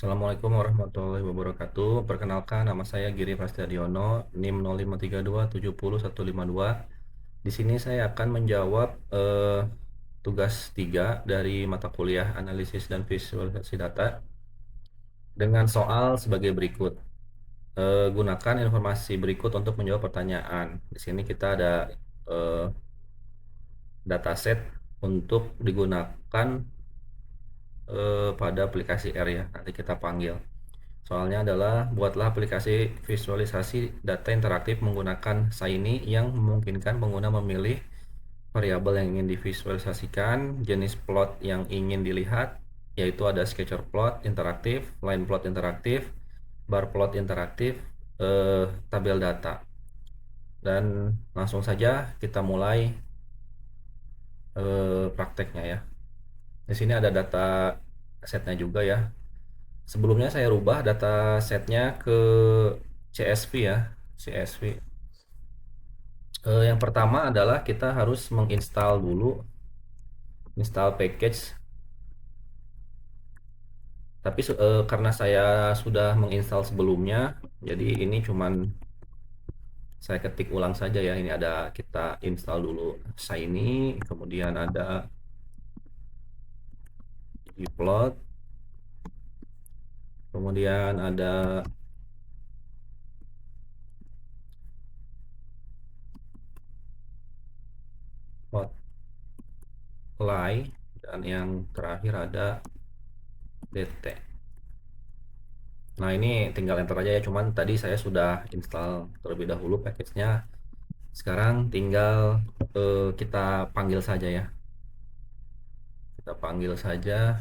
Assalamualaikum warahmatullahi wabarakatuh. Perkenalkan, nama saya Giri Prasetyono, NIM 0532700152. Di sini saya akan menjawab tugas 3 dari mata kuliah Analisis dan Visualisasi Data dengan soal sebagai berikut. Gunakan informasi berikut untuk menjawab pertanyaan. Di sini kita ada eh, dataset untuk digunakan pada aplikasi R ya. Nanti kita panggil. Soalnya adalah buatlah aplikasi visualisasi data interaktif menggunakan Shiny yang memungkinkan pengguna memilih variabel yang ingin divisualisasikan, jenis plot yang ingin dilihat, yaitu ada scatter plot interaktif, line plot interaktif, bar plot interaktif, tabel data. Dan langsung saja kita mulai prakteknya ya. Di sini ada data setnya juga ya. Sebelumnya saya rubah data setnya ke CSV ya, CSV. Yang pertama adalah kita harus menginstal dulu, install package. Tapi karena saya sudah menginstal sebelumnya, jadi ini cuman saya ketik ulang saja ya. Ini ada kita install dulu Shiny, kemudian ada ggplot, kemudian ada plotly, dan yang terakhir ada dt. Nah ini tinggal enter aja ya, cuman tadi saya sudah install terlebih dahulu package-nya. Sekarang tinggal kita panggil saja ya. Kita panggil saja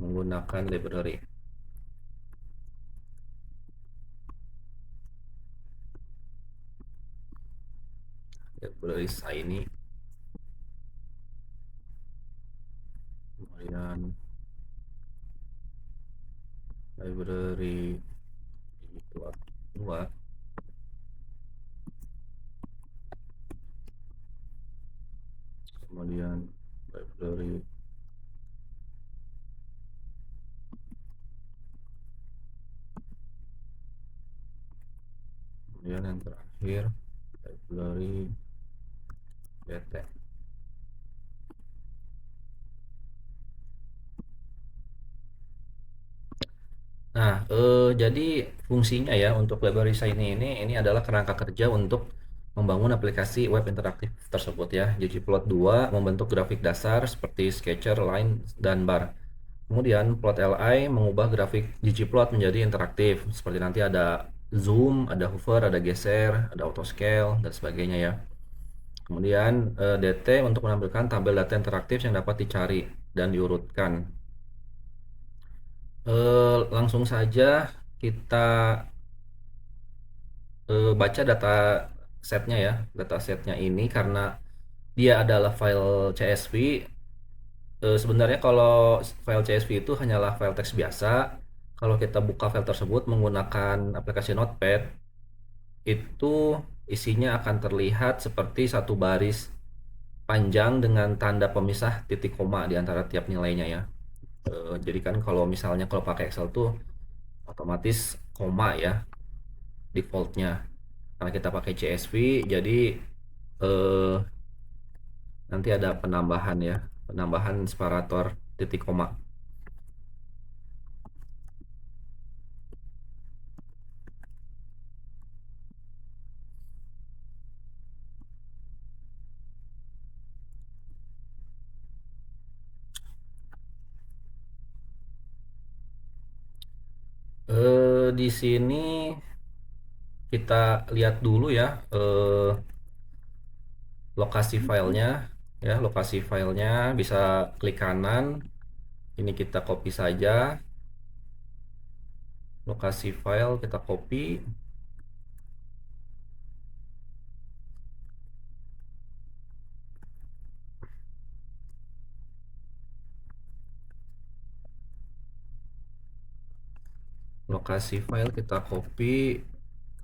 menggunakan library. Library Shiny. Kemudian library plot 2. Kemudian library kemudian yang terakhir library dt. Nah, jadi fungsinya ya untuk library Shiny ini adalah kerangka kerja untuk membangun aplikasi web interaktif tersebut ya. ggplot 2 membentuk grafik dasar seperti sketcher, line, dan bar. Kemudian plot li mengubah grafik ggplot menjadi interaktif seperti nanti ada zoom, ada hover, ada geser, ada auto scale dan sebagainya ya. Kemudian dt untuk menampilkan tabel data interaktif yang dapat dicari dan diurutkan. Langsung saja kita baca data setnya ya. Data setnya ini karena dia adalah file CSV. Sebenarnya kalau file CSV itu hanyalah file teks biasa. Kalau kita buka file tersebut menggunakan aplikasi Notepad, itu isinya akan terlihat seperti satu baris panjang dengan tanda pemisah titik koma di antara tiap nilainya ya. Jadi kan kalau misalnya kalau pakai Excel tuh otomatis koma ya defaultnya. Karena kita pakai CSV, jadi eh, nanti ada penambahan ya, penambahan separator titik koma. Di sini kita lihat dulu ya lokasi filenya ya, lokasi filenya bisa klik kanan. Ini kita copy saja. Lokasi file kita copy. Lokasi file kita copy,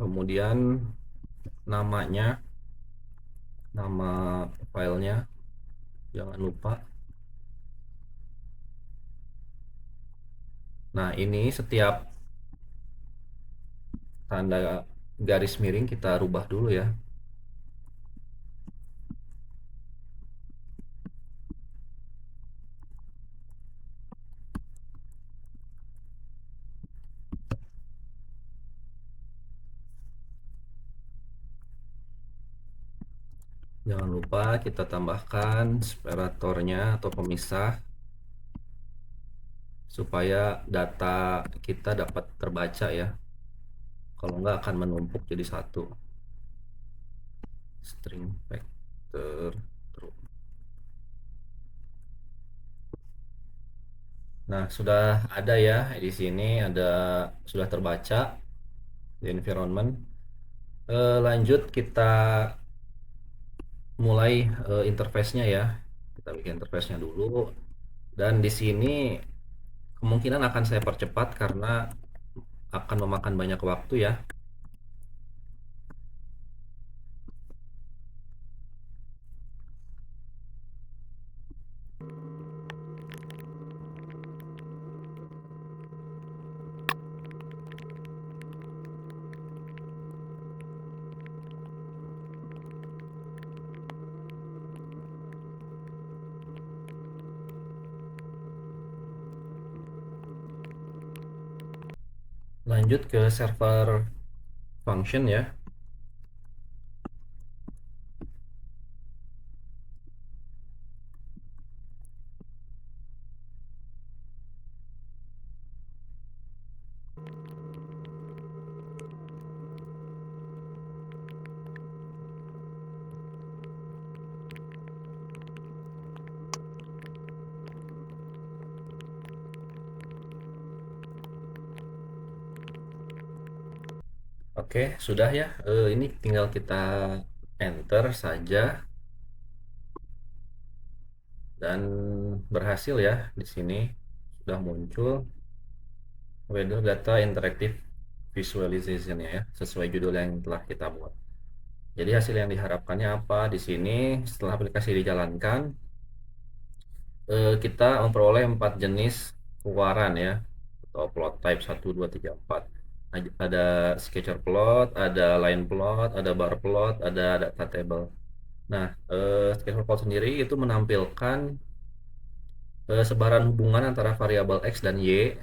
kemudian namanya, nama filenya jangan lupa. Nah, ini setiap tanda garis miring kita rubah dulu ya. Jangan lupa kita tambahkan separatornya atau pemisah supaya data kita dapat terbaca ya. Kalau nggak akan menumpuk jadi satu. String vector true. Nah, sudah ada ya di sini, ada sudah terbaca di environment. Lanjut kita mulai interface-nya ya. Kita bikin interface-nya dulu. Dan di sini kemungkinan akan saya percepat karena akan memakan banyak waktu ya. Lanjut ke server function ya. Oke, sudah ya. Ini tinggal kita enter saja dan berhasil ya di sini sudah muncul weather data interactive visualization ya, sesuai judul yang telah kita buat. Jadi hasil yang diharapkannya apa di sini setelah aplikasi dijalankan, kita memperoleh 4 jenis keluaran ya atau plot type 1, 2, 3, 4. Ada scatter plot, ada line plot, ada bar plot, ada data table. Nah, scatter plot sendiri itu menampilkan sebaran hubungan antara variabel X dan Y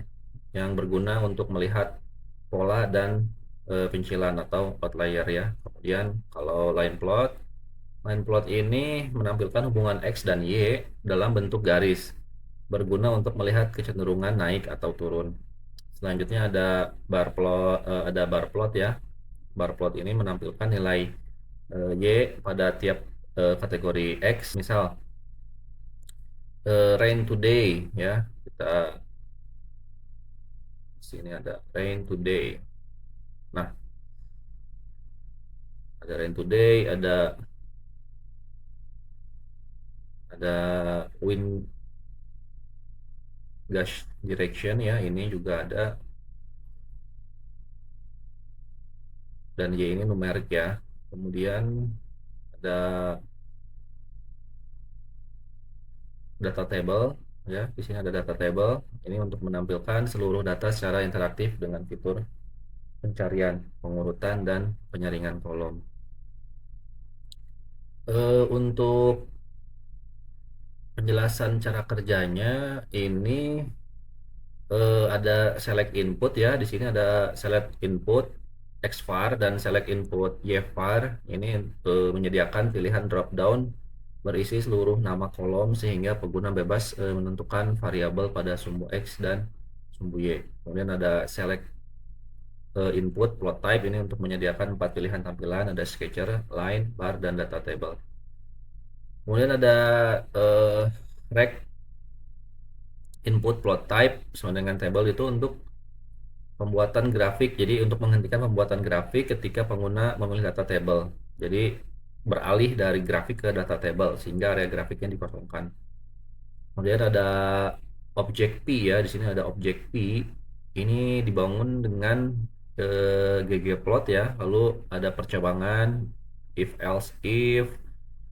yang berguna untuk melihat pola dan pencilan atau outlier ya. Kemudian kalau line plot ini menampilkan hubungan X dan Y dalam bentuk garis, berguna untuk melihat kecenderungan naik atau turun. Selanjutnya ada bar plot ya. Bar plot ini menampilkan nilai Y pada tiap kategori X, misal rain today ya. Kita sini ada rain today. Nah, ada rain today, ada wind gush direction ya, ini juga ada, dan Y ini numerik ya. Kemudian ada data table ya, di sini ada data table. Ini untuk menampilkan seluruh data secara interaktif dengan fitur pencarian, pengurutan, dan penyaringan kolom. Untuk penjelasan cara kerjanya ini ada select input ya. Di sini ada select input xvar dan select input yvar. Ini menyediakan pilihan drop down berisi seluruh nama kolom sehingga pengguna bebas menentukan variabel pada sumbu x dan sumbu y. Kemudian ada select input plot type, ini untuk menyediakan 4 pilihan tampilan, ada sketcher, line, bar, dan data table. Kemudian ada rect input plot type sama dengan table, itu untuk pembuatan grafik. Jadi untuk menghentikan pembuatan grafik ketika pengguna memilih data table. Jadi beralih dari grafik ke data table sehingga area grafiknya dikosongkan. Kemudian ada object P ya. Di sini ada object P. Ini dibangun dengan ggplot ya. Lalu ada percabangan, if else if,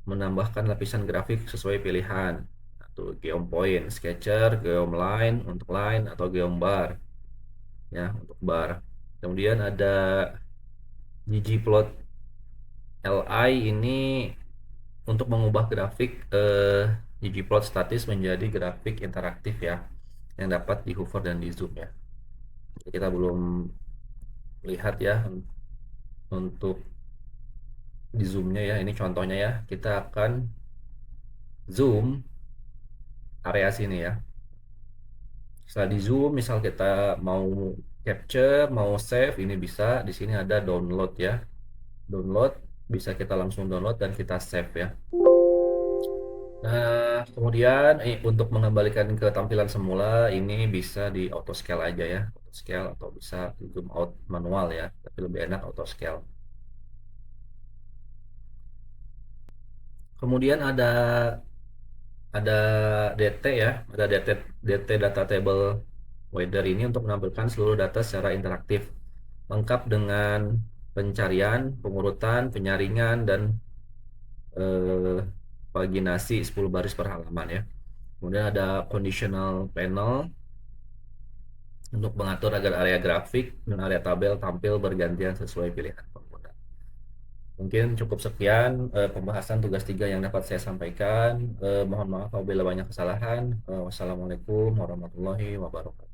menambahkan lapisan grafik sesuai pilihan. Atau geom point, sketcher, geom line untuk line, atau geom bar. ya untuk bar. Kemudian ada ggplot li ini untuk mengubah grafik ggplot statis menjadi grafik interaktif ya, yang dapat di hover dan di zoom ya. Kita belum lihat ya untuk di zoomnya ya. Ini contohnya ya, kita akan zoom area sini ya. Setelah di zoom, misal kita mau capture, mau save, ini bisa. Di sini ada download ya. Download, bisa kita langsung download dan kita save ya. Nah, kemudian untuk mengembalikan ke tampilan semula, ini bisa di auto scale aja ya. Auto scale atau bisa di zoom out manual ya. Tapi lebih enak auto scale. Kemudian ada DT ya, ada DT data table weather ini untuk menampilkan seluruh data secara interaktif, lengkap dengan pencarian, pengurutan, penyaringan, dan eh, paginasi 10 baris per halaman ya. Kemudian ada conditional panel untuk mengatur agar area grafik dan area tabel tampil bergantian sesuai pilihan pengguna. Mungkin cukup sekian pembahasan tugas 3 yang dapat saya sampaikan. Mohon maaf apabila banyak kesalahan. Wassalamualaikum warahmatullahi wabarakatuh.